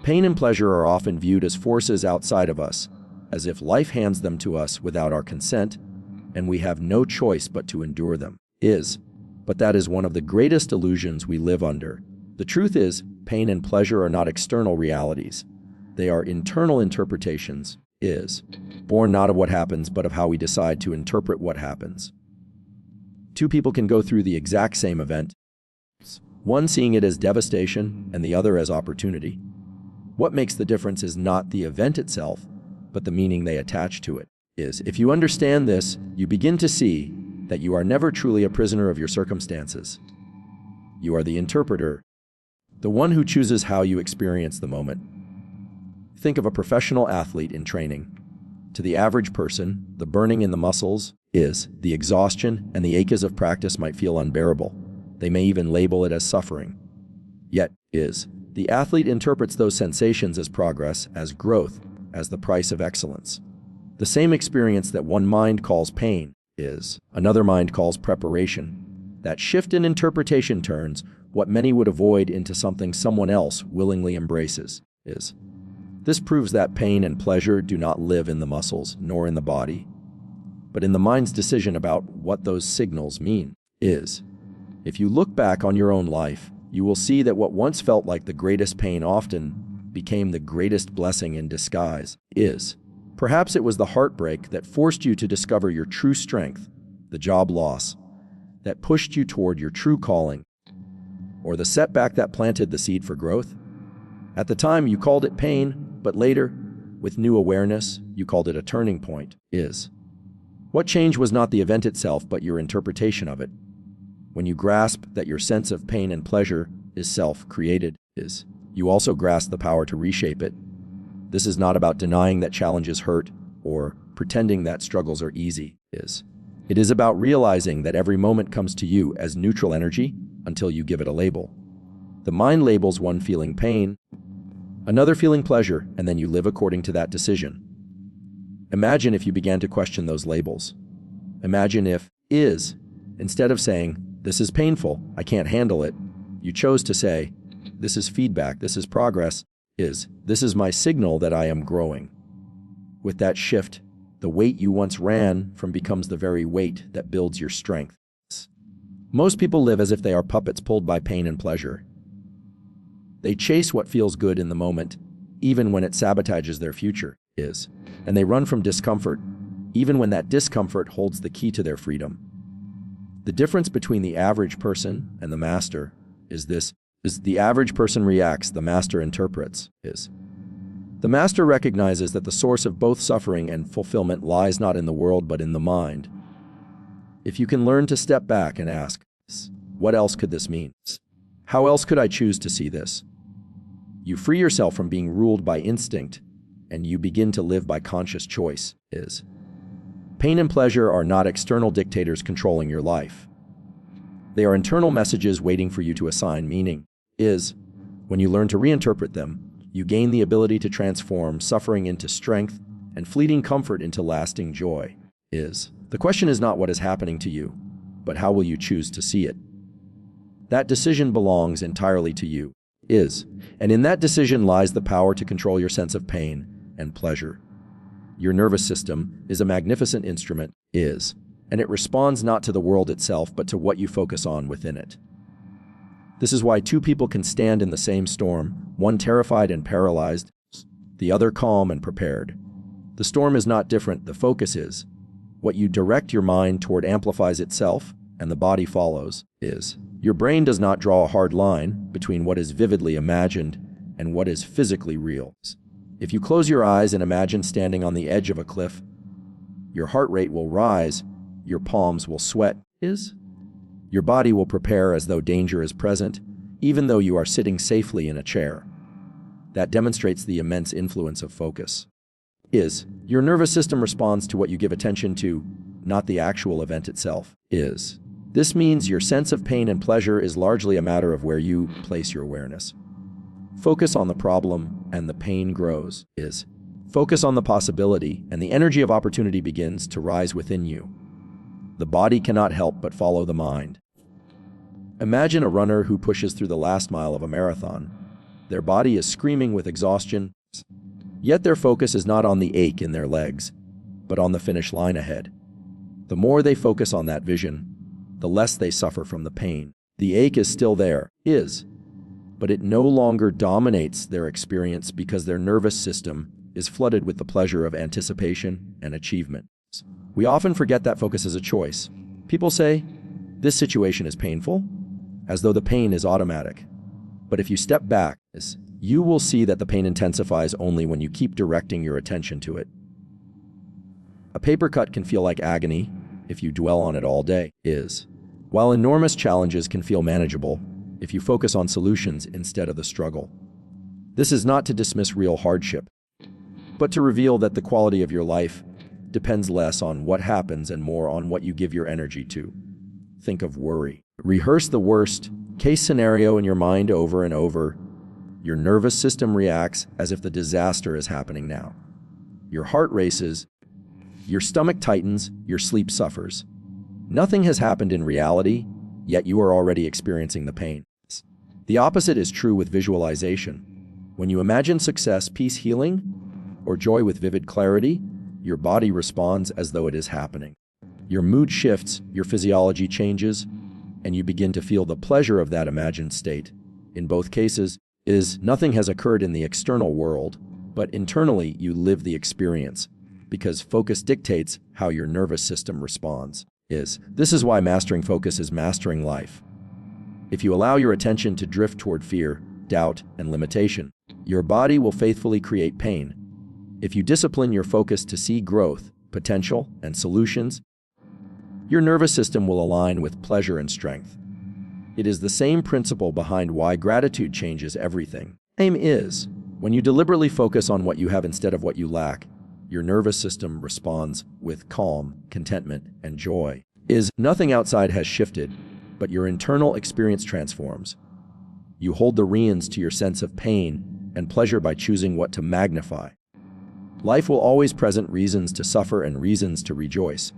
Pain and pleasure are often viewed as forces outside of us, as if life hands them to us without our consent, and we have no choice but to endure them. But that is one of the greatest illusions we live under. The truth is, pain and pleasure are not external realities. They are internal interpretations, born not of what happens, but of how we decide to interpret what happens. Two people can go through the exact same event, one seeing it as devastation and the other as opportunity. What makes the difference is not the event itself, but the meaning they attach to it. If you understand this, you begin to see that you are never truly a prisoner of your circumstances. You are the interpreter, the one who chooses how you experience the moment. Think of a professional athlete in training. To the average person, the burning in the muscles, the exhaustion and the aches of practice might feel unbearable. They may even label it as suffering. Yet, the athlete interprets those sensations as progress, as growth, as the price of excellence. The same experience that one mind calls pain another mind calls preparation. That shift in interpretation turns what many would avoid into something someone else willingly embraces. This proves that pain and pleasure do not live in the muscles nor in the body, but in the mind's decision about what those signals mean. If you look back on your own life, you will see that what once felt like the greatest pain often became the greatest blessing in disguise. Perhaps it was the heartbreak that forced you to discover your true strength, the job loss that pushed you toward your true calling, or the setback that planted the seed for growth. At the time, you called it pain, but later, with new awareness, you called it a turning point. What changed was not the event itself, but your interpretation of it. When you grasp that your sense of pain and pleasure is self-created, you also grasp the power to reshape it. This is not about denying that challenges hurt or pretending that struggles are easy. It is about realizing that every moment comes to you as neutral energy until you give it a label. The mind labels one feeling pain, another feeling pleasure, and then you live according to that decision. Imagine if you began to question those labels. Imagine if instead of saying, "This is painful, I can't handle it," you chose to say, "This is feedback, this is progress, this is my signal that I am growing." With that shift, the weight you once ran from becomes the very weight that builds your strength. Most people live as if they are puppets pulled by pain and pleasure. They chase what feels good in the moment, even when it sabotages their future, and they run from discomfort, even when that discomfort holds the key to their freedom. The difference between the average person and the master is the average person reacts, the master interprets. The master recognizes that the source of both suffering and fulfillment lies not in the world but in the mind. If you can learn to step back and ask, what else could this mean? How else could I choose to see this? You free yourself from being ruled by instinct, and you begin to live by conscious choice. Pain and pleasure are not external dictators controlling your life. They are internal messages waiting for you to assign meaning. When you learn to reinterpret them, you gain the ability to transform suffering into strength and fleeting comfort into lasting joy. The question is not what is happening to you, but how will you choose to see it? That decision belongs entirely to you. And in that decision lies the power to control your sense of pain and pleasure. Your nervous system is a magnificent instrument, and it responds not to the world itself, but to what you focus on within it. This is why two people can stand in the same storm, one terrified and paralyzed, the other calm and prepared. The storm is not different, the focus is. What you direct your mind toward amplifies itself, and the body follows. Your brain does not draw a hard line between what is vividly imagined and what is physically real. If you close your eyes and imagine standing on the edge of a cliff, your heart rate will rise, your palms will sweat, your body will prepare as though danger is present, even though you are sitting safely in a chair. That demonstrates the immense influence of focus. Your nervous system responds to what you give attention to, not the actual event itself. This means your sense of pain and pleasure is largely a matter of where you place your awareness. Focus on the problem, and the pain grows. Focus on the possibility, and the energy of opportunity begins to rise within you. The body cannot help but follow the mind. Imagine a runner who pushes through the last mile of a marathon. Their body is screaming with exhaustion, yet their focus is not on the ache in their legs, but on the finish line ahead. The more they focus on that vision, the less they suffer from the pain. The ache is still there, but it no longer dominates their experience because their nervous system is flooded with the pleasure of anticipation and achievement. We often forget that focus is a choice. People say, "This situation is painful," as though the pain is automatic. But if you step back, you will see that the pain intensifies only when you keep directing your attention to it. A paper cut can feel like agony if you dwell on it all day, while enormous challenges can feel manageable if you focus on solutions instead of the struggle. This is not to dismiss real hardship, but to reveal that the quality of your life depends less on what happens and more on what you give your energy to. Think of worry. Rehearse the worst-case scenario in your mind over and over. Your nervous system reacts as if the disaster is happening now. Your heart races, your stomach tightens, your sleep suffers. Nothing has happened in reality, yet you are already experiencing the pain. The opposite is true with visualization. When you imagine success, peace, healing, or joy with vivid clarity, your body responds as though it is happening. Your mood shifts, your physiology changes, and you begin to feel the pleasure of that imagined state. In both cases, nothing has occurred in the external world, but internally you live the experience, because focus dictates how your nervous system responds. This is why mastering focus is mastering life. If you allow your attention to drift toward fear, doubt, and limitation, your body will faithfully create pain. If you discipline your focus to see growth, potential, and solutions, your nervous system will align with pleasure and strength. It is the same principle behind why gratitude changes everything. Aim is, when you deliberately focus on what you have instead of what you lack, your nervous system responds with calm, contentment, and joy. Nothing outside has shifted, but your internal experience transforms. You hold the reins to your sense of pain and pleasure by choosing what to magnify. Life will always present reasons to suffer and reasons to rejoice.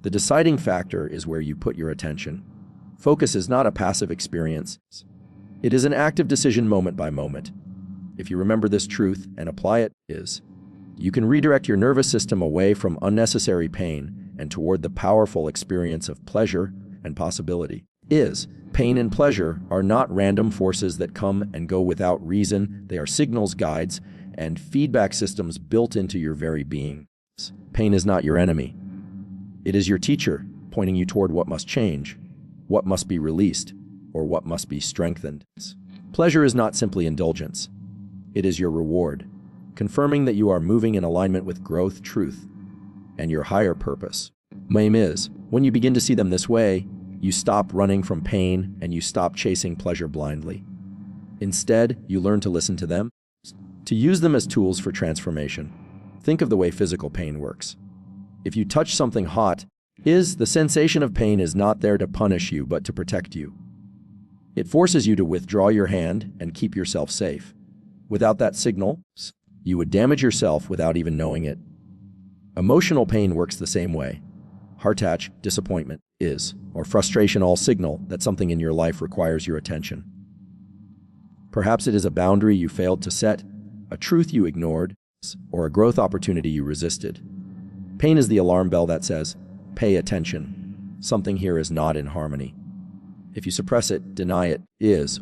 The deciding factor is where you put your attention. Focus is not a passive experience. It is an active decision moment by moment. If you remember this truth and apply it, you can redirect your nervous system away from unnecessary pain and toward the powerful experience of pleasure and possibility. Pain and pleasure are not random forces that come and go without reason. They are signals, guides, and feedback systems built into your very being. Pain is not your enemy. It is your teacher, pointing you toward what must change, what must be released, or what must be strengthened. Pleasure is not simply indulgence. It is your reward, confirming that you are moving in alignment with growth, truth, and your higher purpose. When you begin to see them this way, you stop running from pain and you stop chasing pleasure blindly. Instead, you learn to listen to them, to use them as tools for transformation. Think of the way physical pain works. If you touch something hot, the sensation of pain is not there to punish you, but to protect you. It forces you to withdraw your hand and keep yourself safe. Without that signal, you would damage yourself without even knowing it. Emotional pain works the same way. Heart attack, disappointment, or frustration all signal that something in your life requires your attention. Perhaps it is a boundary you failed to set, a truth you ignored, or a growth opportunity you resisted. Pain is the alarm bell that says, "Pay attention. Something here is not in harmony." If you suppress it, deny it,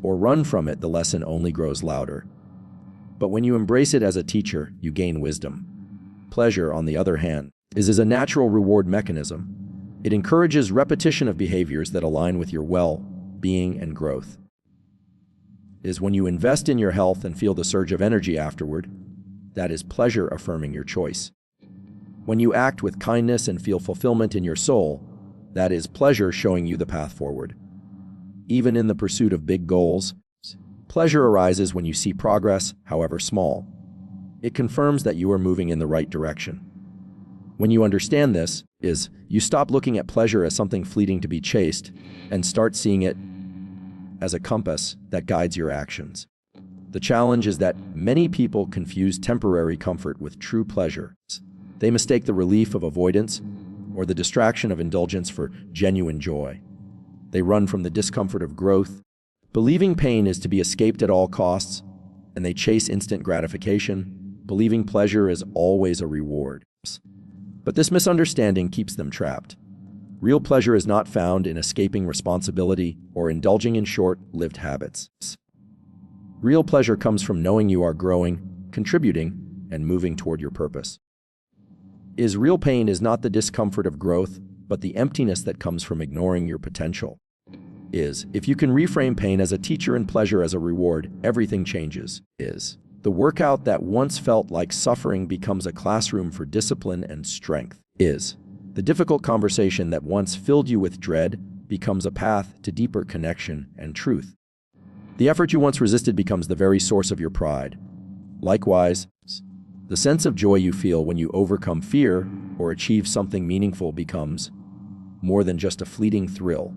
or run from it, the lesson only grows louder. But when you embrace it as a teacher, you gain wisdom. Pleasure, on the other hand, is a natural reward mechanism. It encourages repetition of behaviors that align with your well-being and growth. When you invest in your health and feel the surge of energy afterward, that is pleasure affirming your choice. When you act with kindness and feel fulfillment in your soul, that is pleasure showing you the path forward. Even in the pursuit of big goals, pleasure arises when you see progress, however small. It confirms that you are moving in the right direction. When you understand this, you stop looking at pleasure as something fleeting to be chased and start seeing it as a compass that guides your actions. The challenge is that many people confuse temporary comfort with true pleasure. They mistake the relief of avoidance or the distraction of indulgence for genuine joy. They run from the discomfort of growth, believing pain is to be escaped at all costs, and they chase instant gratification, believing pleasure is always a reward. But this misunderstanding keeps them trapped. Real pleasure is not found in escaping responsibility or indulging in short-lived habits. Real pleasure comes from knowing you are growing, contributing, and moving toward your purpose. Real pain is not the discomfort of growth, but the emptiness that comes from ignoring your potential. If you can reframe pain as a teacher and pleasure as a reward, everything changes. The workout that once felt like suffering becomes a classroom for discipline and strength. The difficult conversation that once filled you with dread becomes a path to deeper connection and truth. The effort you once resisted becomes the very source of your pride. Likewise, the sense of joy you feel when you overcome fear or achieve something meaningful becomes more than just a fleeting thrill.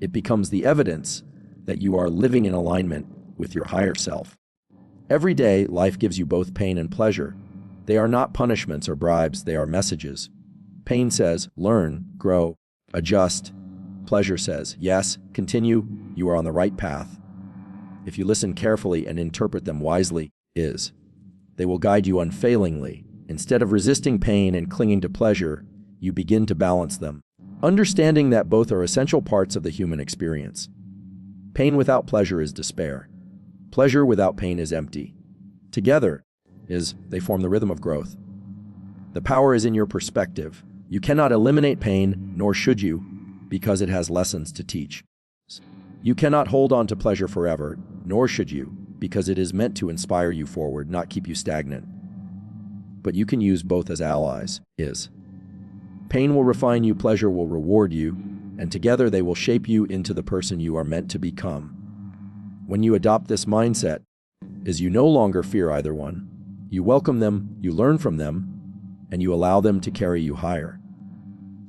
It becomes the evidence that you are living in alignment with your higher self. Every day, life gives you both pain and pleasure. They are not punishments or bribes, they are messages. Pain says, learn, grow, adjust. Pleasure says, yes, continue, you are on the right path. If you listen carefully and interpret them wisely, they will guide you unfailingly. Instead of resisting pain and clinging to pleasure, you begin to balance them, understanding that both are essential parts of the human experience. Pain without pleasure is despair. Pleasure without pain is empty. Together, they form the rhythm of growth. The power is in your perspective. You cannot eliminate pain, nor should you, because it has lessons to teach. You cannot hold on to pleasure forever, nor should you, because it is meant to inspire you forward, not keep you stagnant. But you can use both as allies. Pain will refine you, pleasure will reward you, and together they will shape you into the person you are meant to become. When you adopt this mindset, you no longer fear either one. You welcome them, you learn from them, and you allow them to carry you higher.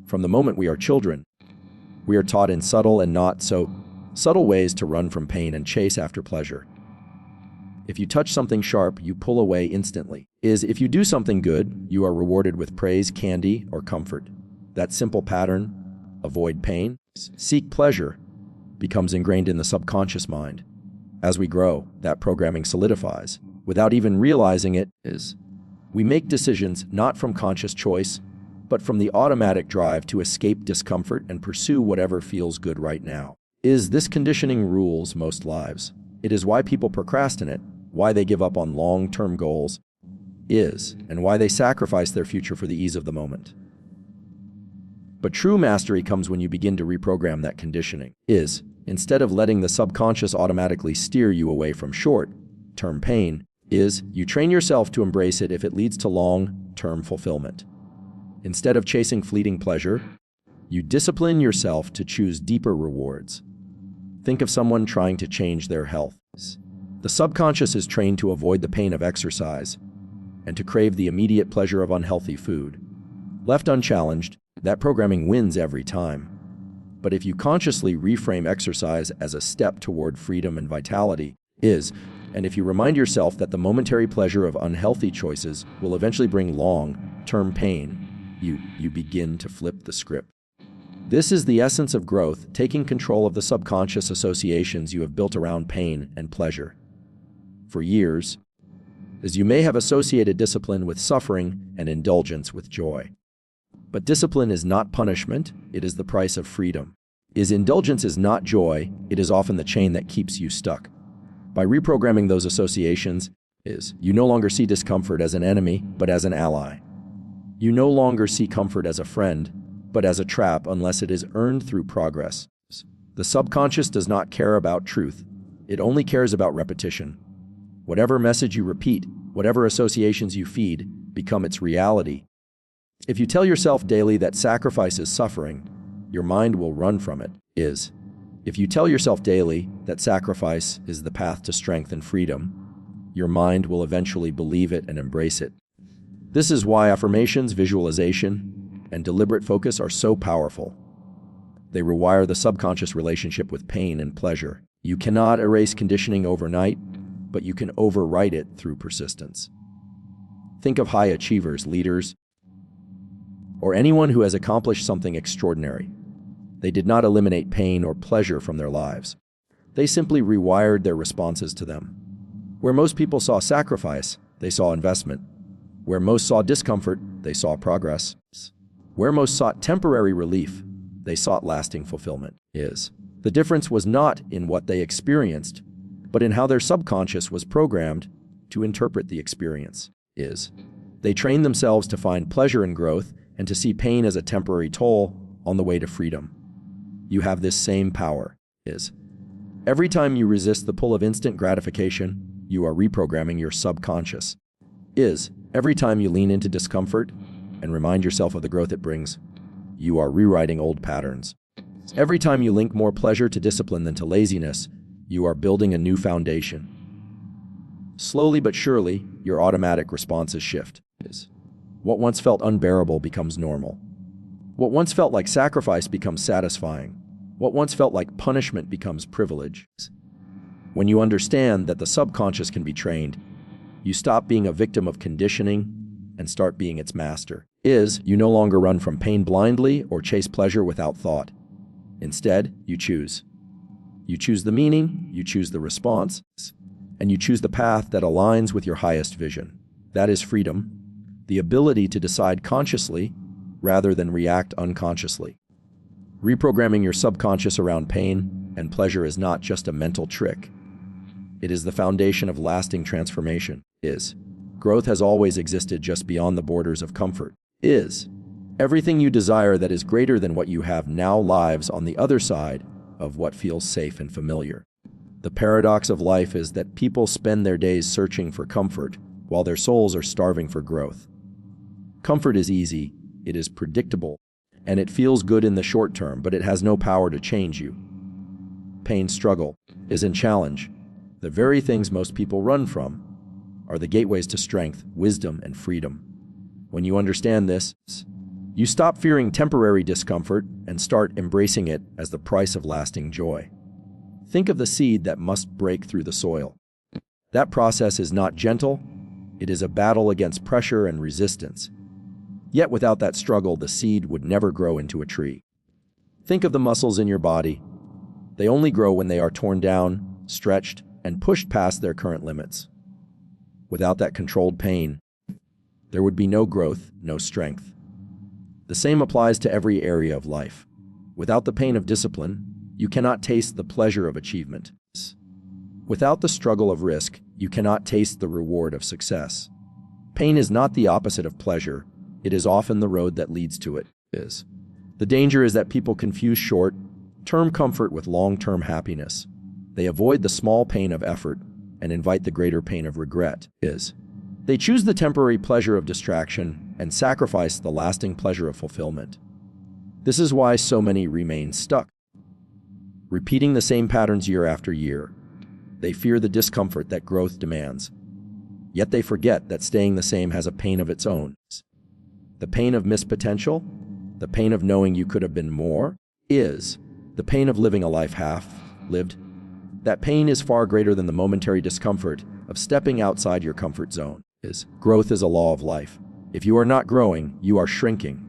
From the moment we are children, we are taught in subtle and not so subtle ways to run from pain and chase after pleasure. If you touch something sharp, you pull away instantly. If you do something good, you are rewarded with praise, candy, or comfort. That simple pattern, avoid pain, seek pleasure, becomes ingrained in the subconscious mind. As we grow, that programming solidifies. Without even realizing it, we make decisions not from conscious choice, but from the automatic drive to escape discomfort and pursue whatever feels good right now. This conditioning rules most lives. It is why people procrastinate, why they give up on long-term goals, and why they sacrifice their future for the ease of the moment. But true mastery comes when you begin to reprogram that conditioning. Instead of letting the subconscious automatically steer you away from short-term pain, you train yourself to embrace it if it leads to long-term fulfillment. Instead of chasing fleeting pleasure, you discipline yourself to choose deeper rewards. Think of someone trying to change their health. The subconscious is trained to avoid the pain of exercise and to crave the immediate pleasure of unhealthy food. Left unchallenged, that programming wins every time. But if you consciously reframe exercise as a step toward freedom and vitality, and if you remind yourself that the momentary pleasure of unhealthy choices will eventually bring long-term pain, you begin to flip the script. This is the essence of growth, taking control of the subconscious associations you have built around pain and pleasure. For years, you may have associated discipline with suffering and indulgence with joy. But discipline is not punishment, it is the price of freedom. Indulgence is not joy, it is often the chain that keeps you stuck. By reprogramming those associations, you no longer see discomfort as an enemy, but as an ally. You no longer see comfort as a friend, but as a trap unless it is earned through progress. The subconscious does not care about truth. It only cares about repetition. Whatever message you repeat, whatever associations you feed, become its reality. If you tell yourself daily that sacrifice is suffering, your mind will run from it. If you tell yourself daily that sacrifice is the path to strength and freedom, your mind will eventually believe it and embrace it. This is why affirmations, visualization, and deliberate focus are so powerful. They rewire the subconscious relationship with pain and pleasure. You cannot erase conditioning overnight, but you can overwrite it through persistence. Think of high achievers, leaders, or anyone who has accomplished something extraordinary. They did not eliminate pain or pleasure from their lives. They simply rewired their responses to them. Where most people saw sacrifice, they saw investment. Where most saw discomfort, they saw progress. Where most sought temporary relief, they sought lasting fulfillment. The difference was not in what they experienced, but in how their subconscious was programmed to interpret the experience. They trained themselves to find pleasure in growth and to see pain as a temporary toll on the way to freedom. You have this same power. Every time you resist the pull of instant gratification, you are reprogramming your subconscious. Every time you lean into discomfort and remind yourself of the growth it brings, you are rewriting old patterns. Every time you link more pleasure to discipline than to laziness, you are building a new foundation. Slowly but surely, your automatic responses shift. What once felt unbearable becomes normal. What once felt like sacrifice becomes satisfying. What once felt like punishment becomes privilege. When you understand that the subconscious can be trained, you stop being a victim of conditioning and start being its master. You no longer run from pain blindly or chase pleasure without thought. Instead, you choose. You choose the meaning, you choose the response, and you choose the path that aligns with your highest vision. That is freedom, the ability to decide consciously rather than react unconsciously. Reprogramming your subconscious around pain and pleasure is not just a mental trick. It is the foundation of lasting transformation. Growth has always existed just beyond the borders of comfort. Everything you desire that is greater than what you have now lives on the other side of what feels safe and familiar. The paradox of life is that people spend their days searching for comfort while their souls are starving for growth. Comfort is easy, it is predictable, and it feels good in the short term, but it has no power to change you. Pain, struggle, is in challenge. The very things most people run from are the gateways to strength, wisdom, and freedom. When you understand this, you stop fearing temporary discomfort and start embracing it as the price of lasting joy. Think of the seed that must break through the soil. That process is not gentle, it is a battle against pressure and resistance. Yet without that struggle, the seed would never grow into a tree. Think of the muscles in your body. They only grow when they are torn down, stretched, and pushed past their current limits. Without that controlled pain, there would be no growth, no strength. The same applies to every area of life. Without the pain of discipline, you cannot taste the pleasure of achievement. Without the struggle of risk, you cannot taste the reward of success. Pain is not the opposite of pleasure, it is often the road that leads to it. The danger is that people confuse short-term comfort with long-term happiness. They avoid the small pain of effort and invite the greater pain of regret. They choose the temporary pleasure of distraction and sacrifice the lasting pleasure of fulfillment. This is why so many remain stuck, repeating the same patterns year after year. They fear the discomfort that growth demands. Yet they forget that staying the same has a pain of its own. The pain of missed potential, the pain of knowing you could have been more, is the pain of living a life half-lived. That pain is far greater than the momentary discomfort of stepping outside your comfort zone. Growth is a law of life. If you are not growing, you are shrinking.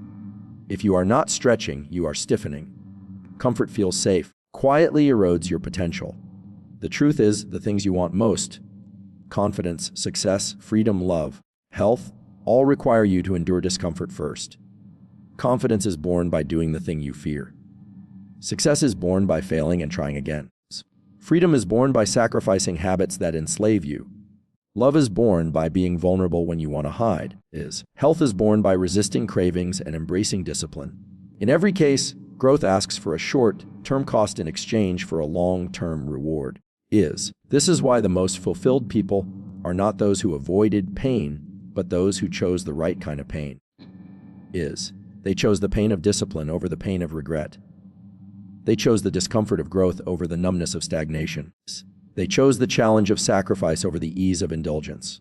If you are not stretching, you are stiffening. Comfort feels safe, quietly erodes your potential. The truth is, the things you want most, confidence, success, freedom, love, health, all require you to endure discomfort first. Confidence is born by doing the thing you fear. Success is born by failing and trying again. Freedom is born by sacrificing habits that enslave you. Love is born by being vulnerable when you want to hide. Health is born by resisting cravings and embracing discipline. In every case, growth asks for a short-term cost in exchange for a long-term reward. This is why the most fulfilled people are not those who avoided pain, but those who chose the right kind of pain. They chose the pain of discipline over the pain of regret. They chose the discomfort of growth over the numbness of stagnation. They chose the challenge of sacrifice over the ease of indulgence.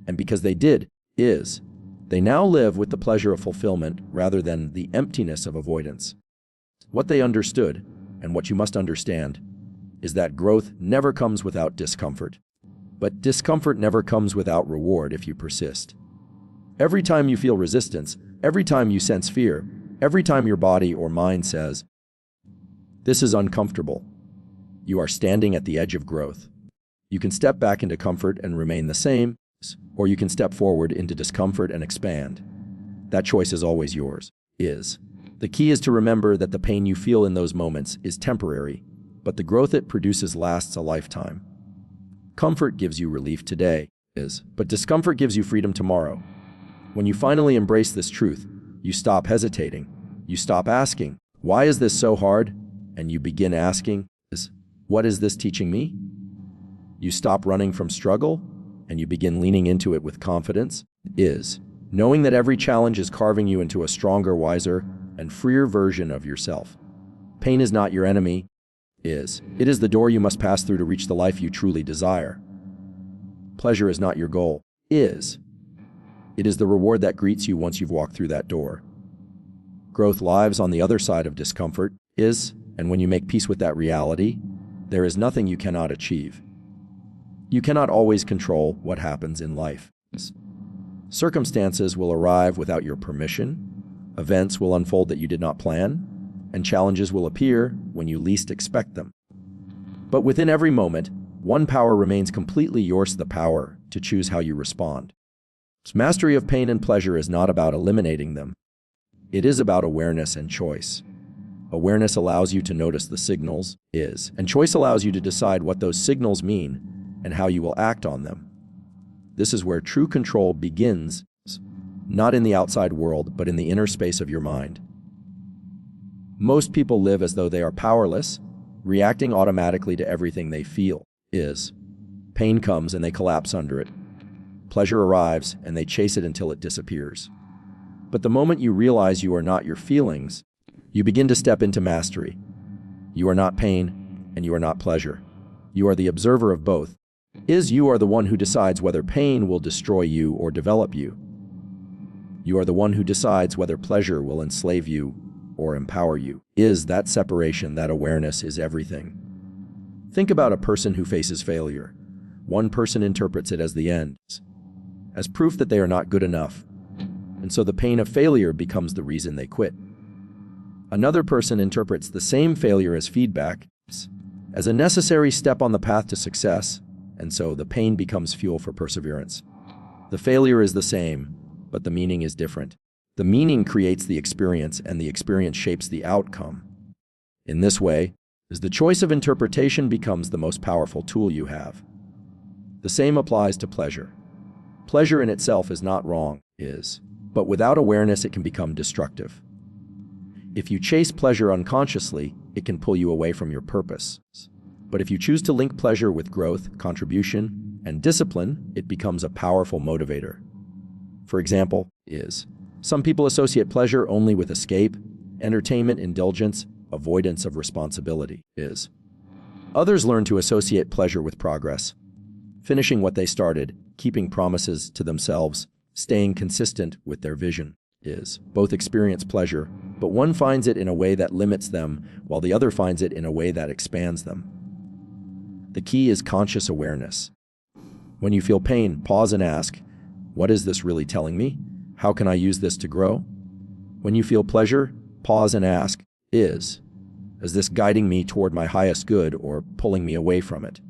And because they did, they now live with the pleasure of fulfillment rather than the emptiness of avoidance. What they understood, and what you must understand, is that growth never comes without discomfort. But discomfort never comes without reward if you persist. Every time you feel resistance, every time you sense fear, every time your body or mind says, "This is uncomfortable," you are standing at the edge of growth. You can step back into comfort and remain the same, or you can step forward into discomfort and expand. That choice is always yours. The key is to remember that the pain you feel in those moments is temporary, but the growth it produces lasts a lifetime. Comfort gives you relief today, but discomfort gives you freedom tomorrow. When you finally embrace this truth, you stop hesitating. You stop asking, "Why is this so hard?" And you begin asking, "What is this teaching me?" You stop running from struggle, and you begin leaning into it with confidence, knowing that every challenge is carving you into a stronger, wiser, and freer version of yourself. Pain is not your enemy, it is the door you must pass through to reach the life you truly desire. Pleasure is not your goal, it is the reward that greets you once you've walked through that door. Growth lives on the other side of discomfort, and when you make peace with that reality, there is nothing you cannot achieve. You cannot always control what happens in life. Circumstances will arrive without your permission, events will unfold that you did not plan, and challenges will appear when you least expect them. But within every moment, one power remains completely yours, the power to choose how you respond. Mastery of pain and pleasure is not about eliminating them. It is about awareness and choice. Awareness allows you to notice the signals, and choice allows you to decide what those signals mean and how you will act on them. This is where true control begins, not in the outside world, but in the inner space of your mind. Most people live as though they are powerless, reacting automatically to everything they feel. Pain comes and they collapse under it. Pleasure arrives and they chase it until it disappears. But the moment you realize you are not your feelings, you begin to step into mastery. You are not pain and you are not pleasure. You are the observer of both. You are the one who decides whether pain will destroy you or develop you. You are the one who decides whether pleasure will enslave you or empower you. That separation, that awareness is everything. Think about a person who faces failure. One person interprets it as the end, as proof that they are not good enough, and so the pain of failure becomes the reason they quit. Another person interprets the same failure as feedback, as a necessary step on the path to success, and so the pain becomes fuel for perseverance. The failure is the same, but the meaning is different. The meaning creates the experience, and the experience shapes the outcome. In this way, the choice of interpretation becomes the most powerful tool you have. The same applies to pleasure. Pleasure in itself is not wrong, but without awareness it can become destructive. If you chase pleasure unconsciously, it can pull you away from your purpose. But if you choose to link pleasure with growth, contribution, and discipline, it becomes a powerful motivator. For example, some people associate pleasure only with escape, entertainment, indulgence, avoidance of responsibility. Others learn to associate pleasure with progress, finishing what they started, keeping promises to themselves, staying consistent with their vision. Both experience pleasure, but one finds it in a way that limits them, while the other finds it in a way that expands them. The key is conscious awareness. When you feel pain, pause and ask, "What is this really telling me? How can I use this to grow?" When you feel pleasure, pause and ask, Is this guiding me toward my highest good or pulling me away from it?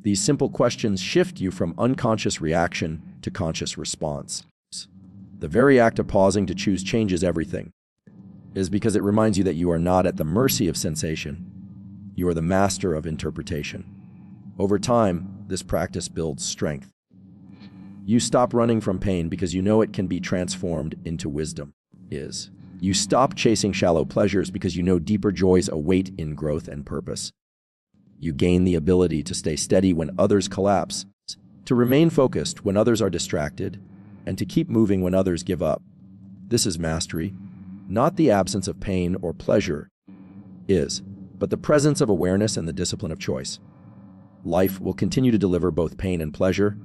These simple questions shift you from unconscious reaction to conscious response. The very act of pausing to choose changes everything. Because it reminds you that you are not at the mercy of sensation. You are the master of interpretation. Over time, this practice builds strength. You stop running from pain because you know it can be transformed into wisdom. You stop chasing shallow pleasures because you know deeper joys await in growth and purpose. You gain the ability to stay steady when others collapse, to remain focused when others are distracted, and to keep moving when others give up. This is mastery, not the absence of pain or pleasure, but the presence of awareness and the discipline of choice. Life will continue to deliver both pain and pleasure,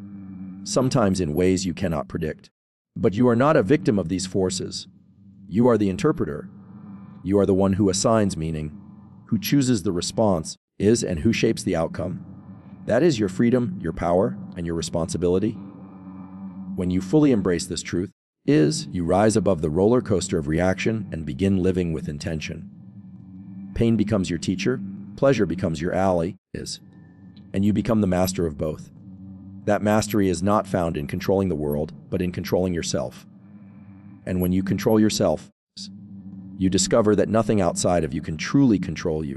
sometimes in ways you cannot predict. But you are not a victim of these forces. You are the interpreter. You are the one who assigns meaning, who chooses the response, and who shapes the outcome. That is your freedom, your power, and your responsibility. When you fully embrace this truth, you rise above the roller coaster of reaction and begin living with intention. Pain becomes your teacher, pleasure becomes your ally, and you become the master of both. That mastery is not found in controlling the world, but in controlling yourself. And when you control yourself, you discover that nothing outside of you can truly control you.